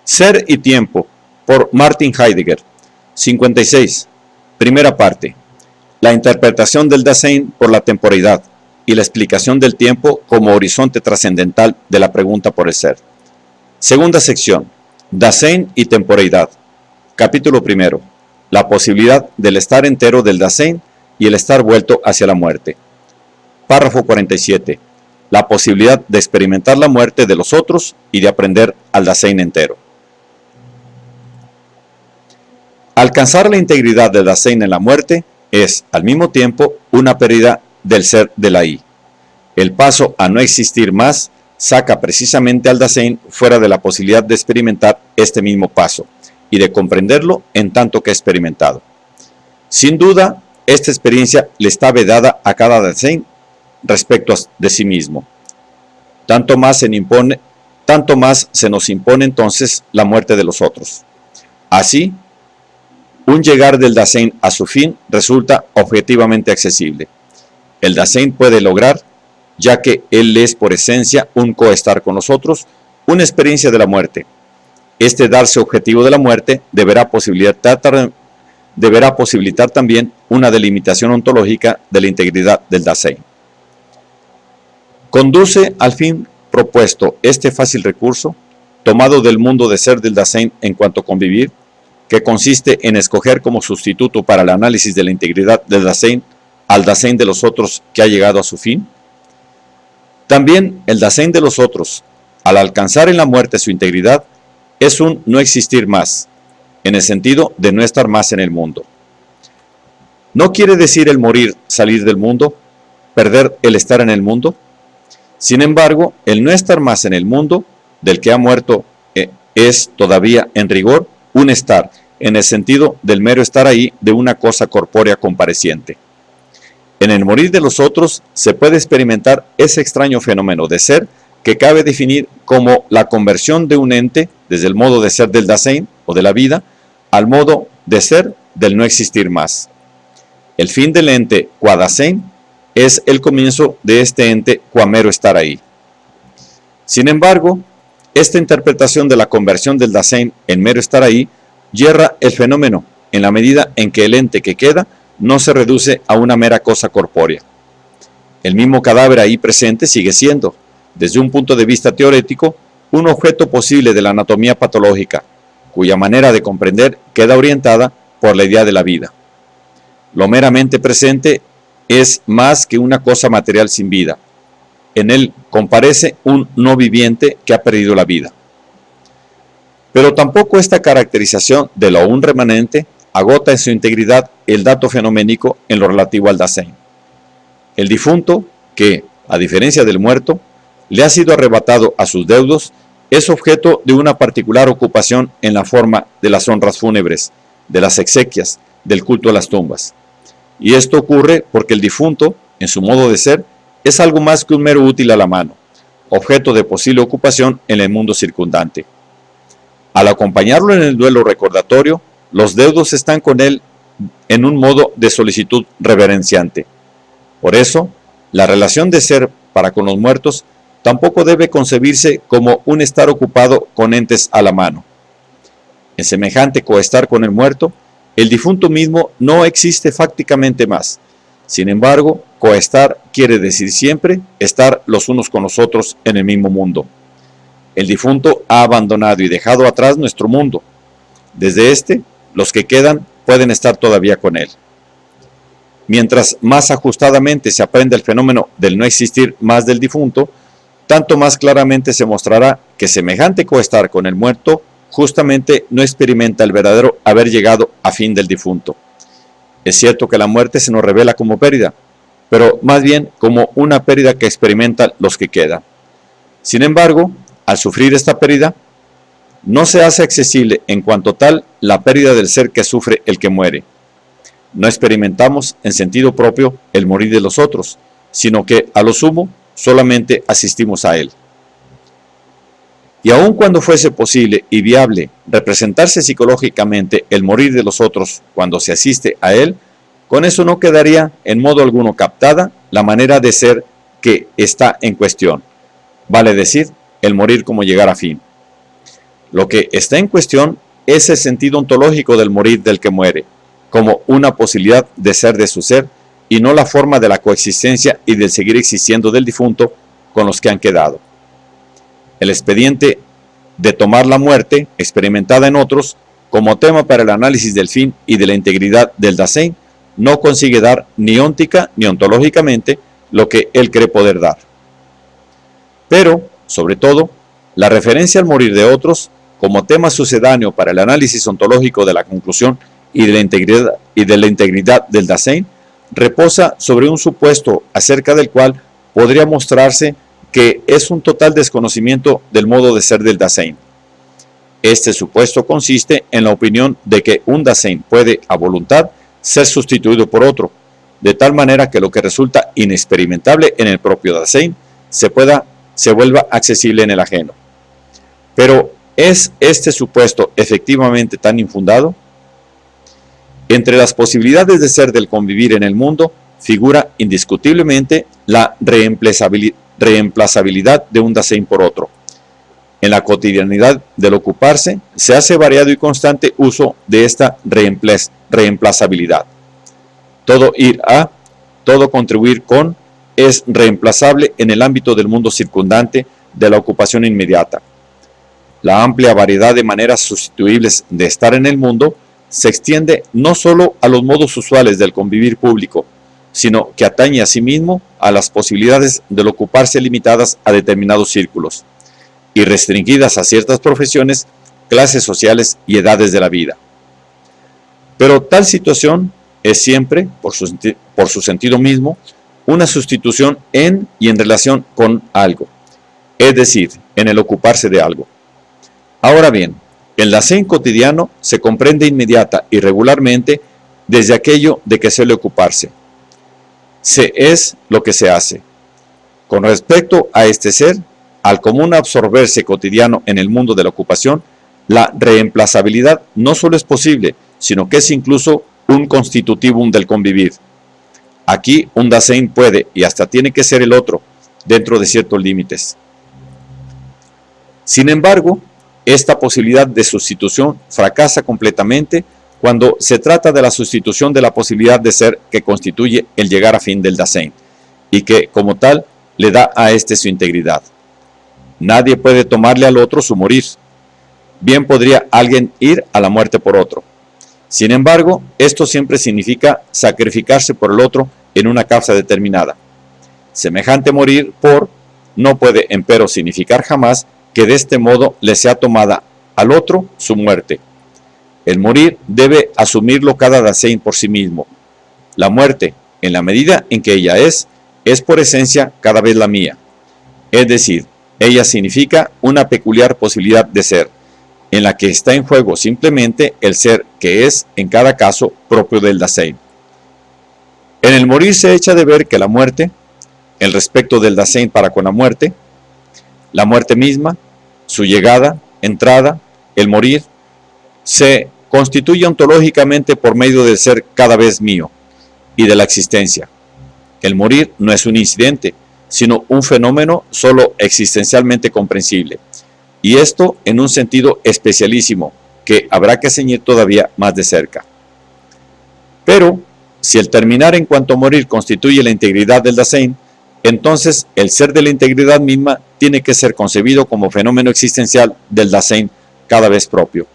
Ser y tiempo, por Martin Heidegger. 56. Primera parte. La interpretación del Dasein por la temporalidad y la explicación del tiempo como horizonte trascendental de la pregunta por el ser. Segunda sección. Dasein y temporalidad. Capítulo primero. La posibilidad del estar entero del Dasein y el estar vuelto hacia la muerte. Párrafo 47. La posibilidad de experimentar la muerte de los otros y de aprender al Dasein entero. Alcanzar la integridad del Dasein en la muerte es, al mismo tiempo, una pérdida del ser de la I. El paso a no existir más saca precisamente al Dasein fuera de la posibilidad de experimentar este mismo paso y de comprenderlo en tanto que experimentado. Sin duda, esta experiencia le está vedada a cada Dasein respecto de sí mismo. Tanto más se nos impone entonces la muerte de los otros. Así, un llegar del Dasein a su fin resulta objetivamente accesible. El Dasein puede lograr, ya que él es por esencia un coestar con nosotros, una experiencia de la muerte. Este darse objetivo de la muerte deberá posibilitar también una delimitación ontológica de la integridad del Dasein. Conduce al fin propuesto este fácil recurso, tomado del mundo de ser del Dasein en cuanto a convivir, que consiste en escoger como sustituto para el análisis de la integridad del Dasein al Dasein de los otros que ha llegado a su fin. También el Dasein de los otros, al alcanzar en la muerte su integridad, es un no existir más, en el sentido de no estar más en el mundo. ¿No quiere decir el morir salir del mundo, perder el estar en el mundo? Sin embargo, el no estar más en el mundo, del que ha muerto, es todavía, en rigor, un estar, en el sentido del mero estar ahí de una cosa corpórea compareciente. En el morir de los otros se puede experimentar ese extraño fenómeno de ser que cabe definir como la conversión de un ente desde el modo de ser del Dasein o de la vida al modo de ser del no existir más. El fin del ente qua Dasein es el comienzo de este ente qua mero estar ahí. Sin embargo, esta interpretación de la conversión del Dasein en mero estar ahí yerra el fenómeno en la medida en que el ente que queda no se reduce a una mera cosa corpórea. El mismo cadáver ahí presente sigue siendo, desde un punto de vista teórico, un objeto posible de la anatomía patológica, cuya manera de comprender queda orientada por la idea de la vida. Lo meramente presente es más que una cosa material sin vida. En él comparece un no viviente que ha perdido la vida. Pero tampoco esta caracterización de lo aún remanente agota en su integridad el dato fenoménico en lo relativo al Dasein. El difunto, que, a diferencia del muerto, le ha sido arrebatado a sus deudos, es objeto de una particular ocupación en la forma de las honras fúnebres, de las exequias, del culto a las tumbas. Y esto ocurre porque el difunto, en su modo de ser, es algo más que un mero útil a la mano, objeto de posible ocupación en el mundo circundante. Al acompañarlo en el duelo recordatorio, los deudos están con él en un modo de solicitud reverenciante. Por eso, la relación de ser para con los muertos tampoco debe concebirse como un estar ocupado con entes a la mano. En semejante coestar con el muerto, el difunto mismo no existe fácticamente más. Sin embargo, coestar quiere decir siempre estar los unos con los otros en el mismo mundo. El difunto ha abandonado y dejado atrás nuestro mundo. Desde este, los que quedan pueden estar todavía con él. Mientras más ajustadamente se aprende el fenómeno del no existir más del difunto, tanto más claramente se mostrará que semejante coestar con el muerto justamente no experimenta el verdadero haber llegado a fin del difunto. Es cierto que la muerte se nos revela como pérdida, pero más bien como una pérdida que experimentan los que quedan. Sin embargo, al sufrir esta pérdida, no se hace accesible en cuanto tal la pérdida del ser que sufre el que muere. No experimentamos en sentido propio el morir de los otros, sino que a lo sumo solamente asistimos a él. Y aun cuando fuese posible y viable representarse psicológicamente el morir de los otros cuando se asiste a él, con eso no quedaría en modo alguno captada la manera de ser que está en cuestión, vale decir, el morir como llegar a fin. Lo que está en cuestión es el sentido ontológico del morir del que muere, como una posibilidad de ser de su ser, y no la forma de la coexistencia y del seguir existiendo del difunto con los que han quedado. El expediente de tomar la muerte, experimentada en otros, como tema para el análisis del fin y de la integridad del Dasein, no consigue dar ni óntica ni ontológicamente lo que él cree poder dar. Pero, sobre todo, la referencia al morir de otros, como tema sucedáneo para el análisis ontológico de la conclusión y de la integridad del Dasein, reposa sobre un supuesto acerca del cual podría mostrarse que es un total desconocimiento del modo de ser del Dasein. Este supuesto consiste en la opinión de que un Dasein puede, a voluntad, ser sustituido por otro, de tal manera que lo que resulta inexperimentable en el propio Dasein se vuelva accesible en el ajeno. Pero, ¿es este supuesto efectivamente tan infundado? Entre las posibilidades de ser del convivir en el mundo figura indiscutiblemente la reemplazabilidad de un Dasein por otro. En la cotidianidad del ocuparse se hace variado y constante uso de esta reemplazabilidad. Todo ir a, todo contribuir con, es reemplazable en el ámbito del mundo circundante de la ocupación inmediata. La amplia variedad de maneras sustituibles de estar en el mundo se extiende no solo a los modos usuales del convivir público, sino que atañe asimismo a las posibilidades del ocuparse limitadas a determinados círculos y restringidas a ciertas profesiones, clases sociales y edades de la vida. Pero tal situación es siempre, por su sentido mismo, una sustitución en y en relación con algo, es decir, en el ocuparse de algo. Ahora bien, el Dasein cotidiano se comprende inmediata y regularmente desde aquello de que suele ocuparse. Se es lo que se hace. Con respecto a este ser, al común absorberse cotidiano en el mundo de la ocupación, la reemplazabilidad no solo es posible, sino que es incluso un constitutivum del convivir. Aquí un Dasein puede y hasta tiene que ser el otro, dentro de ciertos límites. Sin embargo, esta posibilidad de sustitución fracasa completamente cuando se trata de la sustitución de la posibilidad de ser que constituye el llegar a fin del Dasein, y que, como tal, le da a éste su integridad. Nadie puede tomarle al otro su morir. Bien podría alguien ir a la muerte por otro. Sin embargo, esto siempre significa sacrificarse por el otro en una causa determinada. Semejante morir por no puede, empero, significar jamás que de este modo le sea tomada al otro su muerte. El morir debe asumirlo cada Dasein por sí mismo. La muerte, en la medida en que ella es por esencia cada vez la mía. Es decir, ella significa una peculiar posibilidad de ser, en la que está en juego simplemente el ser que es, en cada caso, propio del Dasein. En el morir se echa de ver que la muerte, el respecto del Dasein para con la muerte misma, su llegada, entrada, el morir, se constituye ontológicamente por medio del ser cada vez mío y de la existencia. El morir no es un incidente, sino un fenómeno solo existencialmente comprensible, y esto en un sentido especialísimo que habrá que ceñir todavía más de cerca. Pero, si el terminar en cuanto a morir constituye la integridad del Dasein, entonces el ser de la integridad misma tiene que ser concebido como fenómeno existencial del Dasein cada vez propio.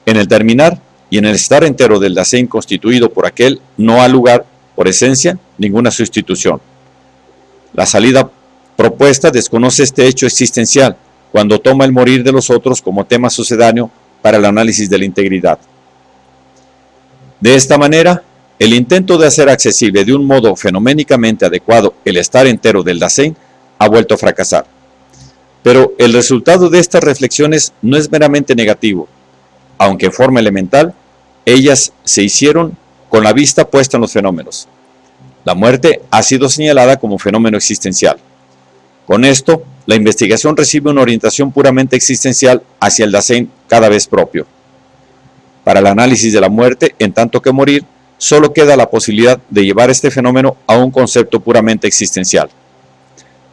En el terminar y en el estar entero del Dasein constituido por aquel, no ha lugar, por esencia, ninguna sustitución. La salida propuesta desconoce este hecho existencial cuando toma el morir de los otros como tema sucedáneo para el análisis de la integridad. De esta manera, el intento de hacer accesible de un modo fenoménicamente adecuado el estar entero del Dasein ha vuelto a fracasar. Pero el resultado de estas reflexiones no es meramente negativo, aunque en forma elemental, ellas se hicieron con la vista puesta en los fenómenos. La muerte ha sido señalada como fenómeno existencial. Con esto, la investigación recibe una orientación puramente existencial hacia el Dasein cada vez propio. Para el análisis de la muerte, en tanto que morir, solo queda la posibilidad de llevar este fenómeno a un concepto puramente existencial.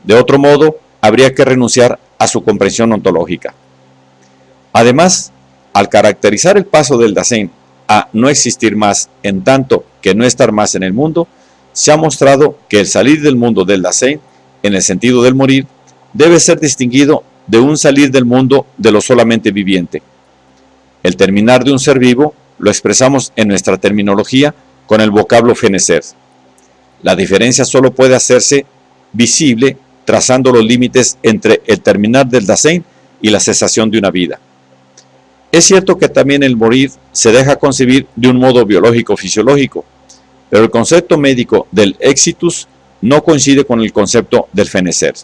De otro modo, habría que renunciar a su comprensión ontológica. Además, al caracterizar el paso del Dasein a no existir más en tanto que no estar más en el mundo, se ha mostrado que el salir del mundo del Dasein, en el sentido del morir, debe ser distinguido de un salir del mundo de lo solamente viviente. El terminar de un ser vivo lo expresamos en nuestra terminología con el vocablo fenecer. La diferencia solo puede hacerse visible trazando los límites entre el terminar del Dasein y la cesación de una vida. Es cierto que también el morir se deja concebir de un modo biológico-fisiológico, pero el concepto médico del exitus no coincide con el concepto del fenecer.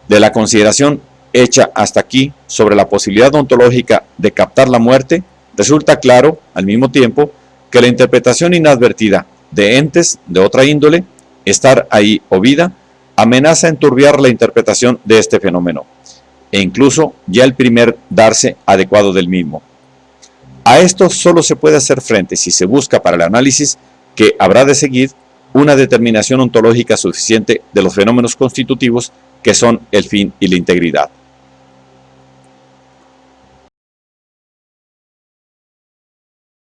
De la consideración hecha hasta aquí sobre la posibilidad ontológica de captar la muerte, resulta claro, al mismo tiempo, que la interpretación inadvertida de entes de otra índole, estar ahí o vida, amenaza enturbiar la interpretación de este fenómeno, e incluso ya el primer darse adecuado del mismo. A esto solo se puede hacer frente si se busca para el análisis que habrá de seguir una determinación ontológica suficiente de los fenómenos constitutivos que son el fin y la integridad.